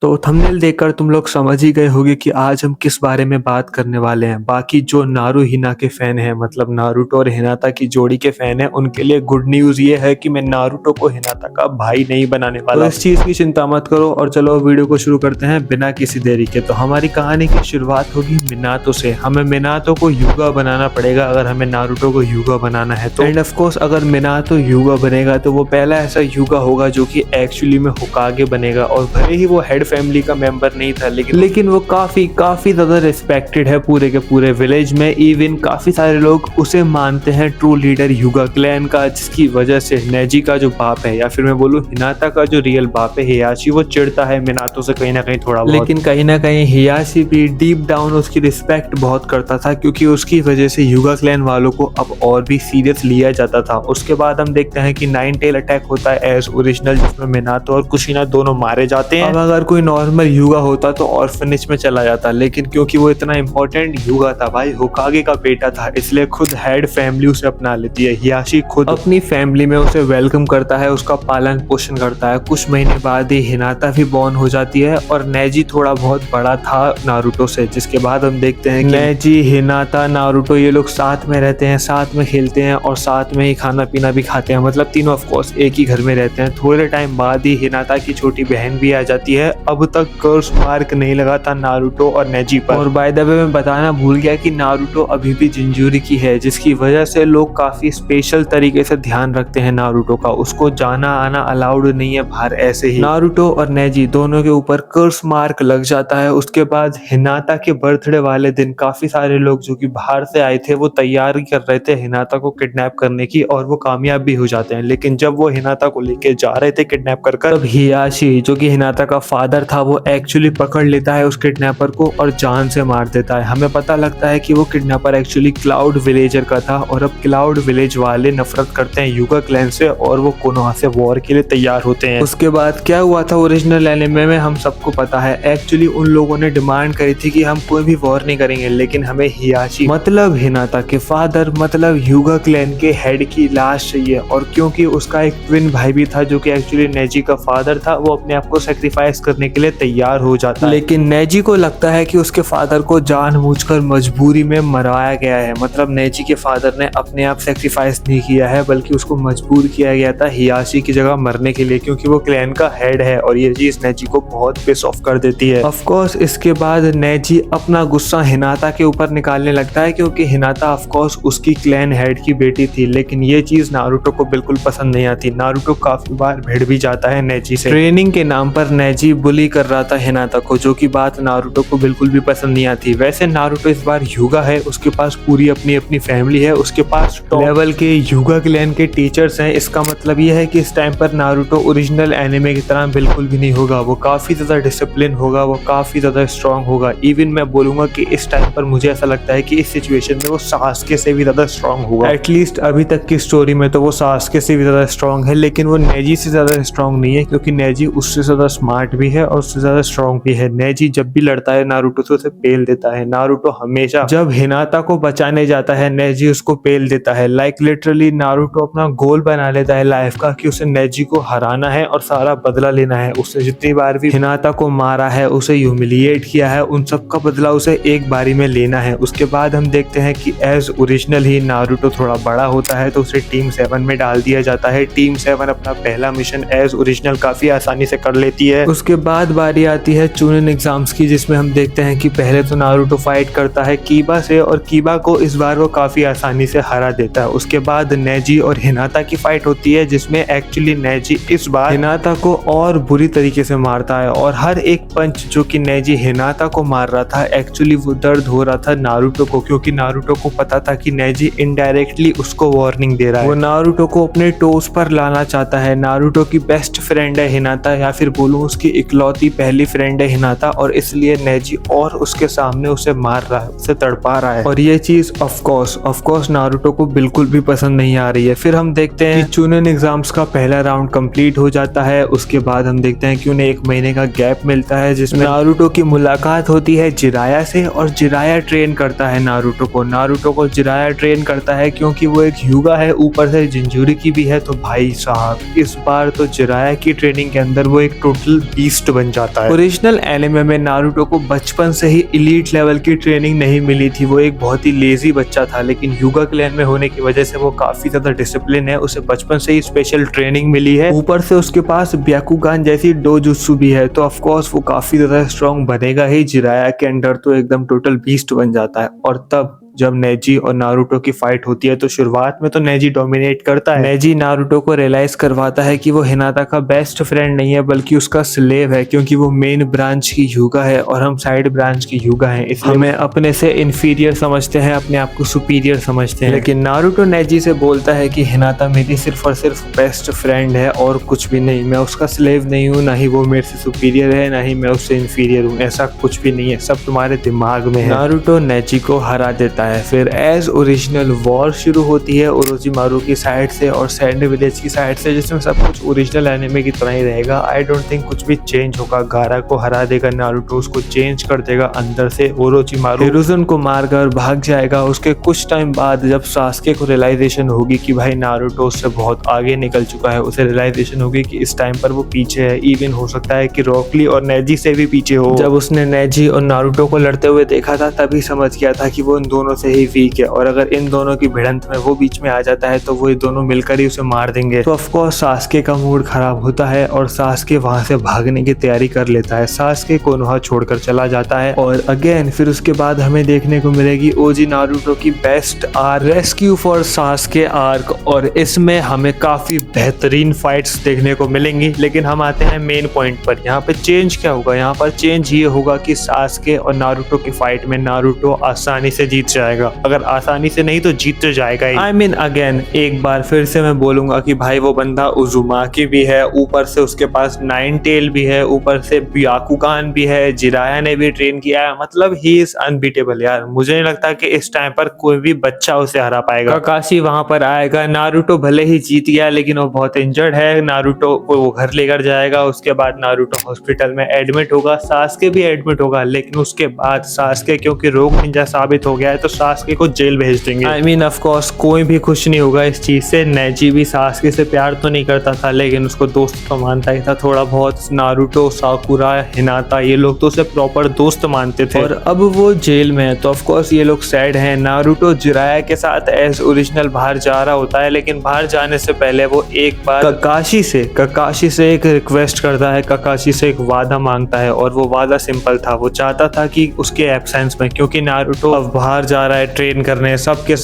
तो थंबनेल देखकर तुम लोग समझ ही गए होंगे कि आज हम किस बारे में बात करने वाले हैं। बाकी जो नारू हिना के फैन हैं, मतलब नारुतो और हिनाता की जोड़ी के फैन हैं, उनके लिए गुड न्यूज़ ये है कि मैं नारुतो को हिनाता का भाई नहीं बनाने वाला। तो इस चीज़ की चिंता मत करो और चलो वीडियो को शुरू करते हैं बिना किसी देरी के। तो हमारी कहानी की शुरुआत होगी मिनातो से। हमें मिनातो को यूगा बनाना पड़ेगा अगर हमें नारुतो को यूगा बनाना है तो। एंड ऑफ कोर्स अगर मिनातो यूगा बनेगा तो वो पहला ऐसा यूगा होगा जो कि एक्चुअली में होकागे बनेगा। और भले ही वो हेड फैमिली का मेंबर नहीं था लेकिन वो काफी ज्यादा रिस्पेक्टेड है पूरे के पूरे विलेज में। इवन काफी सारे लोग उसे मानते हैं ट्रू लीडर यूगा क्लैन का, जिसकी वजह से नेजी का जो बाप है, या फिर मैं बोलूँ हिनाता का जो रियल बाप है हियाशी, वो चिढ़ता है मिनातो से कहीं ना कहीं थोड़ा बहुत। लेकिन कहीं ना कहीं हियाशी भी डीप डाउन उसकी रिस्पेक्ट बहुत करता था, क्योंकि उसकी वजह से यूगा क्लैन वालों को अब और भी सीरियस लिया जाता था। उसके बाद हम देखते हैं कि नाइन टेल अटैक होता है एज ओरिजिनल, जिसमें मिनातो और कुशिना दोनों मारे जाते हैं। अब अगर कोई नॉर्मल यूगा होता तो ऑर्फनेज में चला जाता, लेकिन क्योंकि वो इतना इंपॉर्टेंट यूगा था भाई, होकागे का बेटा था, इसलिए खुद हेड फैमिली उसे अपना लेती है। हियाशी खुद अपनी फैमिली में उसे वेलकम करता है, उसका पालन पोषण करता है। कुछ महीने बाद ही हिनाता भी बॉर्न हो जाती है और नेजी थोड़ा बहुत बड़ा था नारुतो से। जिसके बाद हम देखते हैं कि नेजी, हिनाता, नारुतो ये लोग साथ में रहते हैं, साथ में खेलते हैं और साथ में ही खाना पीना भी खाते हैं। मतलब तीनों ऑफ कोर्स एक ही घर में रहते हैं। थोड़े टाइम बाद ही हिनाता की छोटी बहन भी आ जाती है। अब तक कर्स मार्क नहीं लगा था नारुतो और नेजी पर। और बाय द वे मैं बताना भूल गया कि नारुतो अभी भी जिंजूरी की है, जिसकी वजह से लोग काफी स्पेशल तरीके से ध्यान रखते हैं नारुतो का। उसको जाना आना अलाउड नहीं है बाहर ऐसे ही। नारुतो और नेजी दोनों के ऊपर कर्स मार्क लग जाता है। उसके बाद हिनाता के बर्थडे वाले दिन काफी सारे लोग जो कि बाहर से आए थे वो तैयारी कर रहे थे हिनाता को किडनैप करने की, और वो कामयाब भी हो जाते हैं। लेकिन जब वो हिनाता को लेके जा रहे थे किडनैप कर तब हियाशी जो कि हिनाता का फादर था वो एक्चुअली पकड़ लेता है उस किडनैपर को और जान से मार देता है। हमें पता लगता है कि वो किडनैपर एक्चुअली क्लाउड विलेजर का था, और अब क्लाउड विलेज वाले नफरत करते हैं यूगा क्लैन से और वो कोनोहा से वॉर के लिए तैयार होते हैं। उसके बाद क्या हुआ था ओरिजिनल एनिमे में हम सबको पता है। एक्चुअली उन लोगों ने डिमांड करी थी कि हम कोई भी वॉर नहीं करेंगे, लेकिन हमें हियाशी मतलब हिनाता के फादर मतलब यूगा क्लैन के हेड की लाश चाहिए। और क्योंकि उसका एक ट्विन भाई भी था जो कि एक्चुअली नेजी का फादर था, वो अपने आप को सेक्रीफाइस करने के लिए तैयार हो जाता है। लेकिन नेजी को लगता है कि उसके फादर को जानबूझकर मजबूरी में मरवाया गया है। मतलब नेजी के फादर ने अपने आप सेक्रीफाइस नहीं किया है, बल्कि उसको मजबूर किया गया था हियाशी की जगह मरने के लिए, क्योंकि वो क्लैन का हेड है। और ये चीज नेजी को बहुत पिस ऑफ कर देती है। ऑफ कोर्स इसके बाद नेजी अपना गुस्सा हिनाता के ऊपर निकालने लगता है, क्योंकि हिनाता ऑफ कोर्स उसकी क्लैन हेड की बेटी थी। लेकिन ये चीज नारुतो को बिल्कुल पसंद नहीं आती। नारुतो काफी बार भिड़ भी जाता है नेजी से। ट्रेनिंग के नाम पर नेजी बुली कर रहा था हिनाता को, जो कि बात नारुतो को बिल्कुल भी पसंद नहीं आती। वैसे नारुतो इस बार यूगा है, उसके पास पूरी अपनी अपनी फैमिली है, उसके पास टॉप लेवल के यूगा क्लैन के टीचर्स हैं। इसका मतलब ये है कि इस टाइम पर नारुतो ओरिजिनल एनिमे की तरह बिल्कुल भी नहीं होगा। वो काफी ज्यादा डिसिप्लिन होगा, वो काफी ज्यादा स्ट्रांग होगा। इवन मैं बोलूंगा कि इस टाइम पर मुझे ऐसा लगता है कि इस सिचुएशन में वो सासके से भी ज्यादा स्ट्रांग होगा। एटलीस्ट अभी तक की स्टोरी में तो वो सासके से भी ज्यादा स्ट्रांग है, लेकिन वो नेजी से ज्यादा स्ट्रांग नहीं है, क्योंकि नेजी उससे ज्यादा स्मार्ट भी है और उससे ज्यादा स्ट्रांग भी है। नेजी जब भी लड़ता है नारुतो से उसे पेल देता है। नारुतो हमेशा जब हिनाता को बचाने जाता है नेजी उसको पेल देता है। लाइक लिटरली नारुतो अपना गोल बना लेता है लाइफ का कि उसे नेजी को हराना है और सारा बदला लेना है। उसने जितनी बार भी हिनाता को मारा है, उसे ह्यूमिलिएट किया है, उन सब का बदला उसे एक बारी में लेना है। उसके बाद हम देखते हैं कि एज ओरिजिनल ही नारुतो थोड़ा बड़ा होता है तो उसे टीम 7 में डाल दिया जाता है। टीम 7 अपना पहला मिशन एज ओरिजिनल काफी आसानी से कर लेती है। उसके बाद बारी आती है चुनिन एग्जाम्स की, जिसमें हम देखते हैं कि पहले तो नारुतो फाइट करता है कीबा से, और कीबा को इस बार वो काफी आसानी से हरा देता है। उसके बाद नेजी और हिनाता की फाइट होती है, जिसमें एक्चुअली नेजी इस बार हिनाता को और बुरी तरीके से मारता है। और हर एक पंच जो कि नेजी हिनाता को मार रहा था, एक्चुअली वो दर्द हो रहा था नारुतो को, क्योंकि नारुतो को पता था कि नेजी इनडायरेक्टली उसको वार्निंग दे रहा है। वो नारुतो को अपने टोस पर लाना चाहता है। नारुतो की बेस्ट फ्रेंड है हिनाता, या फिर बोलूं उसकी इकलौती पहली फ्रेंड है हिनाता, और इसलिए नेजी और उसके सामने उसे मार रहा है, उसे तड़पा रहा है। और ये चीज ऑफ कोर्स नारुतो को बिल्कुल भी पसंद नहीं आ रही है। फिर हम देखते हैं कि चुनिन एग्जाम्स का पहला राउंड कंप्लीट हो जाता है। उसके बाद हम देखते हैं कि उन्हें 1 महीने का गैप मिलता है, जिसमें नारुतो की मुलाकात होती है जिराया से, और जिराया ट्रेन करता है नारुतो को जिराया ट्रेन करता है, क्योंकि वो एक यूगा है, ऊपर से जिंजूरी की भी है। तो भाई साहब इस बार तो जिराया की ट्रेनिंग के अंदर वो एक टोटल बीस्ट बीस्ट बन जाता है। ओरिजिनल एनिमे में नारुतो को बचपन से ही एलीट लेवल की ट्रेनिंग नहीं मिली थी, वो एक बहुत ही लेजी बच्चा था, लेकिन युगा क्लैन में होने की वजह से वो काफी ज्यादा डिसिप्लिन है, उसे बचपन से ही स्पेशल ट्रेनिंग मिली है, ऊपर से उसके पास ब्याकुगान जैसी डोजुत्सु भी है, तो ऑफ कोर्स वो काफी ज्यादा स्ट्रॉन्ग बनेगा ही। जिराया के अंडर तो एकदम टोटल बीस्ट बन जाता है। और तब जब नेजी और नारुतो की फाइट होती है तो शुरुआत में तो नेजी डोमिनेट करता है। नेजी नारुतो को रियलाइज करवाता है कि वो हिनाता का बेस्ट फ्रेंड नहीं है बल्कि उसका स्लेव है, क्योंकि वो मेन ब्रांच की युगा है और हम साइड ब्रांच की युगा हैं, इसलिए हमें अपने से इन्फीरियर समझते हैं, अपने आप को सुपीरियर समझते हैं। लेकिन नारुतो नेजी से बोलता है कि हिनाता मेरी सिर्फ और सिर्फ बेस्ट फ्रेंड है और कुछ भी नहीं, मैं उसका स्लेव नहीं हूँ, ना ही वो मेरे से सुपीरियर है, ना ही मैं उससे इन्फीरियर हूँ, ऐसा कुछ भी नहीं है, सब तुम्हारे दिमाग में है। नारुतो नेजी को हरा देता है। फिर एज ओरिजिनल वॉर शुरू होती है ओरोचिमारू की साइड से और सैंड विलेज की साइड से, जिसमें सब कुछ ओरिजिनल एनिमे की तरह ही रहेगा। आई डोंट थिंक कुछ भी चेंज होगा। गारा को हरा देगा नारुतो, उसको चेंज कर देगा अंदर से ओरोचिमारू, हिरुज़ुन को मारकर भाग जाएगा। उसके कुछ टाइम बाद जब सास्के को रियलाइजेशन होगी कि भाई नारुतो उससे बहुत आगे निकल चुका है, उसे रियलाइजेशन होगी कि इस टाइम पर वो पीछे है, इवन हो सकता है कि रॉकली और नेजी से भी पीछे हो। जब उसने नेजी और नारुतो को लड़ते हुए देखा था तभी समझ गया था कि वो इन दोनों से ही वीक है, और अगर इन दोनों की भिड़ंत में वो बीच में आ जाता है तो वो दोनों मिलकर ही उसे मार देंगे। तो ऑफ कोर्स सास्के का मूड खराब होता है और सास्के वहां से भागने की तैयारी कर लेता है। सास्के कोनोहा छोड़कर चला जाता है और अगेन फिर उसके बाद हमें देखने को मिलेगी ओजी नारुतो की best arc, rescue for Sasuke arc, और इसमें हमें काफी बेहतरीन फाइट्स देखने को मिलेंगी। लेकिन हम आते हैं मेन पॉइंट पर। यहाँ पे चेंज क्या होगा? यहाँ पर चेंज ये होगा कि सास्के और नारुतो की फाइट में नारुतो आसानी से जीत जाएगा। अगर आसानी से नहीं तो जीत तो जाएगा ही। आई मीन अगेन एक बार फिर से मैं बोलूंगा कि भाई वो बंदा उजुमाकी भी है, ऊपर से उसके पास नाइन टेल भी है, ऊपर से ब्याकुगान भी है, जिराया ने भी ट्रेन किया है, मतलब ही इज अनबीटेबल यार। मुझे नहीं लगता कि इस टाइम पर कोई भी बच्चा उसे हरा पाएगा। काकाशी वहां पर आएगा, नारुतो भले ही जीत गया लेकिन वो बहुत इंजर्ड है, नारुतो को वो घर लेकर जाएगा। उसके बाद नारुतो हॉस्पिटल में एडमिट होगा, सास्के भी एडमिट होगा, लेकिन उसके बाद सास्के क्योंकि रोग निंजा साबित हो गया है तो सास्के को जेल भेज देंगे। आई मीन ऑफ कोर्स कोई भी खुश नहीं होगा इस चीज से। नेजी भी सास्के से प्यार तो नहीं करता था लेकिन उसको दोस्त तो मानता ही था थोड़ा बहुत। नारुतो, साकुरा, हिनाता ये लोग तो उसे प्रॉपर दोस्त मानते थे और अब वो जेल में है तो ऑफ कोर्स ये लोग सैड हैं। नारुतो जिराया के साथ एज ओरिजिनल बाहर जा रहा होता है, लेकिन बाहर जाने से पहले वो एक बार ककाशी से एक रिक्वेस्ट करता है, ककाशी से एक वादा मांगता है और वो वादा सिंपल था। वो चाहता था कि उसके एब्सेंस में, क्योंकि नारुतो अब बाहर जा रहा है ट्रेन करने, सबके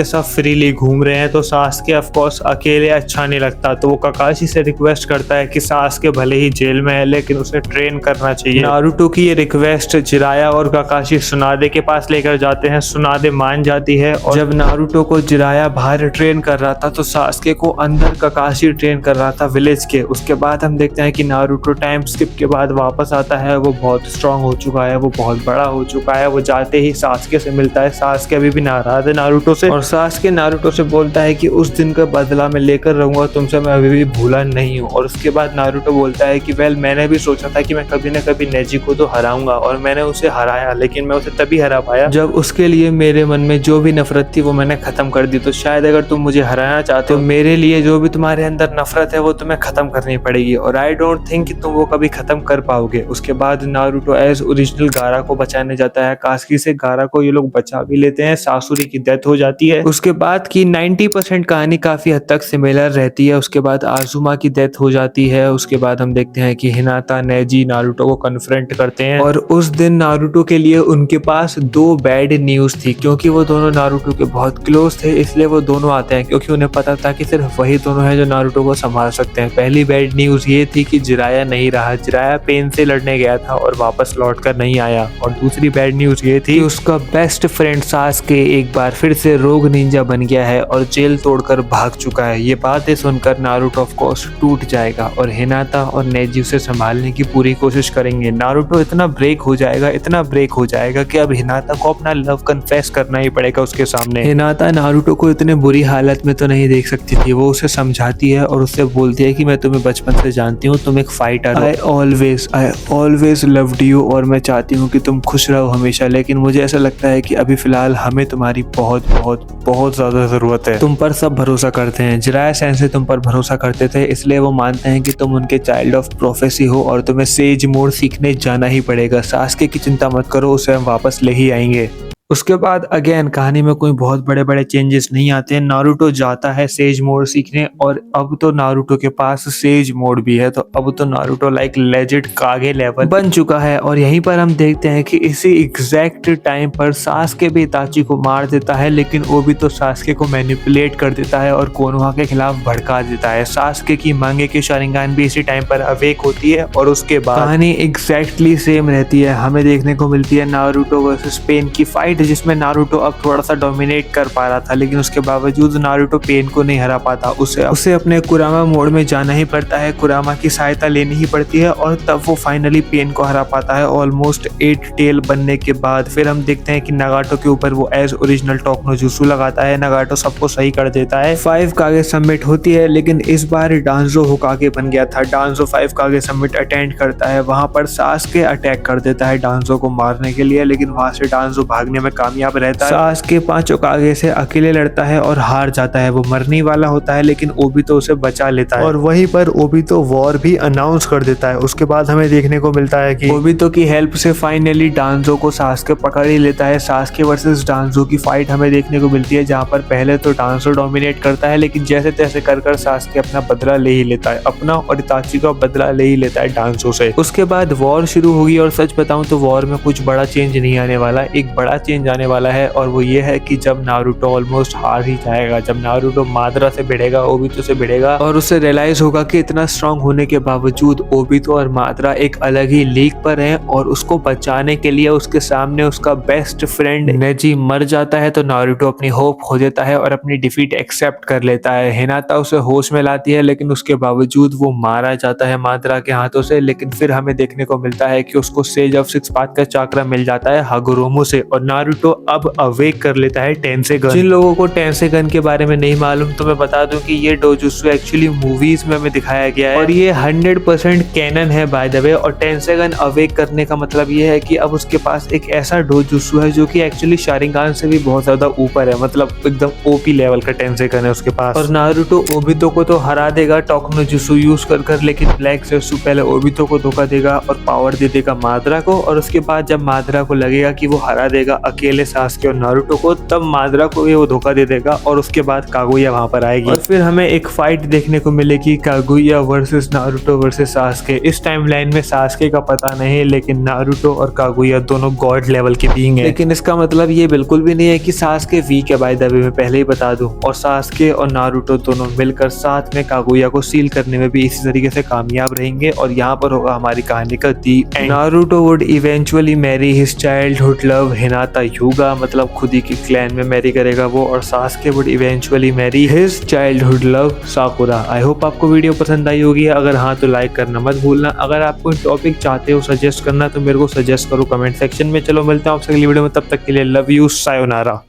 सब फ्रीली घूम रहे हैं तो सास्के ऑफ कोर्स अकेले अच्छा नहीं लगता, तो वो ककाशी से रिक्वेस्ट करता है कि सास्के भले ही जेल में है लेकिन उसे ट्रेन करना चाहिए। नारुतो की ये रिक्वेस्ट जिराया और ककाशी सुनादे के पास लेकर जाते हैं, सुनादे मान जाती है और जब नारुतो को जिराया बाहर ट्रेन कर रहा था तो सास्के को अंदर ककाशी ट्रेन कर रहा था विलेज के। उसके बाद हम देखते हैं कि नारुतो टाइम स्किप के बाद वापस आता है, वो बहुत स्ट्रांग हो चुका है, वो बहुत बड़ा हो चुका है। वो जाते ही सास्के से मिलता है, सास्के अभी भी नाराज है नारुतो से और सास्के नारुतो से बोलता है कि उस दिन का बदला मैं लेकर रहूंगा तुमसे, मैं अभी भी भूला नहीं हूँ। और उसके बाद नारुतो बोलता है कि वेल मैंने भी सोचा था कि मैं कभी न कभी नेजी को तो हराऊंगा और मैंने उसे हराया, लेकिन मैं उसे तभी हरा पाया जब उसके लिए मेरे मन में जो भी नफरत थी वो मैंने खत्म कर दी। तो शायद अगर तुम मुझे हराना चाहते हो मेरे लिए जो भी तुम्हारे अंदर नफरत है वो तुम्हें खत्म करनी पड़ेगी और आई डोंट थिंक कि तुम वो कभी खत्म कर पाओगे। उसके बाद नारुतो एज ओरिजिनल गारा को बचाने जाता है, कास्की से गारा को ये लोग बचा भी लेते हैं, सासुरी की डेथ हो जाती है। उसके बाद की 90% कहानी काफी हद तक सिमिलर रहती है। उसके बाद आजुमा की डेथ हो जाती है। उसके बाद हम देखते हैं कि हिनाता नेजी नारुतो को कन्फ्रंट करते हैं और उस दिन नारुतो के लिए उनके पास दो बैड न्यूज थी, क्योंकि वो दोनों नारुतो के बहुत क्लोज थे इसलिए वो दोनों आते हैं, क्योंकि उन्हें पता था कि सिर्फ वही दोनों हैं जो नारुतो को संभाल सकते हैं। पहली बैड न्यूज ये थी कि जिराया नहीं रहा, जिराया पेन से लड़ने गया था और वापस लौट कर नहीं आया। और दूसरी बैड न्यूज ये थी कि उसका बेस्ट फ्रेंड सास्के एक बार फिर से रोग निंजा बन गया है और जेल तोड़कर भाग चुका है। ये बातें सुनकर नारुतो ऑफ कोर्स टूट जाएगा और हिनाता और नेजी उसे संभालने की पूरी कोशिश करेंगे। नारुतो इतना ब्रेक हो जाएगा कि अब हिनाता को अपना लव कन्फेस करना ही पड़ेगा उसके सामने। हिनाता नारुतो को इतने बुरी हालत में तो नहीं देख सकती थी, वो उसे समझाती है और उससे बोलती है कि मैं तुम्हें बचपन से जानती हूँ, तुम एक फाइटर हो, आई ऑलवेज लव्ड यू और मैं चाहती हूँ कि तुम खुश रहो हमेशा, लेकिन मुझे ऐसा लगता है कि अभी फिलहाल हमें तुम्हारी बहुत बहुत बहुत ज्यादा जरूरत है। तुम पर सब भरोसा करते हैं। जिराया सेंसे तुम पर भरोसा करते थे, इसलिए वो मानते हैं कि तुम उनके चाइल्ड ऑफ प्रोफेसी हो और तुम्हें सेज मोड सीखने जाना ही पड़ेगा। सास्के की चिंता मत करो, उसे हम वापस ले ही आएंगे। उसके बाद अगेन कहानी में कोई बहुत बड़े बड़े चेंजेस नहीं आते हैं। नारुतो जाता है सेज मोड सीखने और अब तो नारुतो के पास सेज मोड भी है, तो अब तो नारुतो लाइक लेजेंड कागे लेवल बन चुका है। और यहीं पर हम देखते हैं कि इसी एग्जैक्ट टाइम पर सास्के भी इताची को मार देता है, लेकिन वो भी तो सास्के को मैनिपुलेट कर देता है और कोनोहा के खिलाफ भड़का देता है। सास्के की मांगेकी शारिंगान भी इसी टाइम पर अवेक होती है और उसके बाद कहानी एग्जैक्टली सेम रहती है। हमें देखने को मिलती है नारुतो वर्सेस पेन की फाइट, जिसमें नारुतो अब थोड़ा सा डोमिनेट कर पा रहा था, लेकिन उसके बावजूद नारुतो पेन को नहीं हरा पाता। उसे अपने कुरामा मोड में जाना ही पड़ता है, कुरामा की सहायता लेनी ही पड़ती है और तब वो फाइनली पेन को हरा पाता है ऑलमोस्ट 8 टेल बनने के बाद। फिर हम देखते हैं कि नागाटो के ऊपर वो एज ओरिजिनल टोकनो जुत्सु लगाता है। नागाटो सबको सही कर देता है। 5 कागे समिट होती है, लेकिन इस बार डांजो होकागे बन गया था। डांजो 5 कागे समिट अटेंड करता है। वहां पर सास्के अटैक कर देता है डांजो को मारने के लिए, लेकिन वहां से डांजो भागने में कामयाब रहता है। सास्के 5 कागे से अकेले लड़ता है और हार जाता है। वो मरने वाला होता है, लेकिन ओबितो उसे बचा लेता है और वहीं पर ओबितो वॉर भी अनाउंस कर देता है। उसके बाद हमें देखने को मिलता है कि ओबितो की हेल्प से फाइनली डांजो को सास्के पकड़ ही लेता है। सास्के वर्सेस डांजो की फाइट हमें देखने को मिलती है, जहां पर पहले तो डांजो डोमिनेट करता है, लेकिन जैसे तैसे कर सास्के अपना बदला ले ही लेता है, अपना और इताची का बदला ले ही लेता है डांजो से। उसके बाद वॉर शुरू होगी और सच बताऊं तो वॉर में कुछ बड़ा चेंज नहीं आने वाला। एक बड़ा चेंज आने वाला है और वो ये है कि जब नारुतो ऑलमोस्ट हार ही जाएगा, जब नारुतो मादरा से भिड़ेगा, ओबितो से भिड़ेगा और उसे रियलाइज होगा कि इतना स्ट्रांग होने के बावजूद ओबितो और मादरा एक अलग ही लीग पर हैं और उसको बचाने के लिए उसके सामने उसका बेस्ट फ्रेंड नेजी मर जाता है, तो नारुतो अपनी होप खो देता है और अपनी डिफीट एक्सेप्ट कर लेता है। हिनाता उसे होश में लाती है, लेकिन उसके बावजूद वो मारा जाता है मादरा के हाथों से। लेकिन फिर हमें देखने को मिलता है कि उसको सेज ऑफ 6 पाथ का चाकरा मिल जाता है हागुरोमो से और नारुतो अब अवेक कर लेता है टेंसेगन। जिन लोगों को टेंसेगन के बारे में नहीं मालूम तो मैं बता दूं कि ये डोजुत्सु एक्चुअली मूवीज में हमें दिखाया गया है और ये 100% कैनन है बाय द वे। और टेंसेगन अवेक करने का मतलब ये है कि अब उसके पास एक ऐसा डोजुत्सु है जो कि एक्चुअली शारिंगान से भी बहुत ज्यादा ऊपर है, मतलब एकदम ओपी लेवल का टेंसेगन है उसके पास। और नारुतो ओबितो को तो हरा देगा टोकनो जुत्सु यूज कर, लेकिन ब्लैक ज़ेत्सु पहले ओबितो को धोखा देगा और पावर दे देगा मादरा को। और उसके बाद जब मादरा को लगेगा कि वो हरा देगा अकेले सास्के और नारुतो को, तब मादरा को भी वो धोखा दे देगा और उसके बाद कागुया वहां पर आएगी और फिर हमें एक फाइट देखने को मिलेगी, Kaguya versus Naruto versus Sasuke. इस टाइमलाइन में सास्के का पता नहीं, लेकिन नारुतो और कागुया दोनों गॉड लेवल के बीइंग है। लेकिन इसका मतलब ये बिल्कुल भी नहीं है कि सास्के वीक है बाय द वे, मैं पहले ही बता दूं। और सास्के और नारुतो दोनों मिलकर साथ में कागुया को सील करने में भी इसी तरीके से कामयाब रहेंगे और यहाँ पर होगा हमारी कहानी का the end. Naruto would eventually marry his childhood love Hinata Hyuga, मतलब खुद ही की क्लैन में मैरी करेगा वो। और Sasuke would eventually marry his childhood love Sakura. I hope आपको वीडियो पसंद आई होगी। अगर हाँ तो लाइक करना मत भूलना। अगर आप कोई टॉपिक चाहते हो सजेस्ट करना तो मेरे को सजेस्ट करो कमेंट सेक्शन में। चलो मिलता हूँ आपसे अगली वीडियो में, तब तक के लिए लव यू, सायोनारा।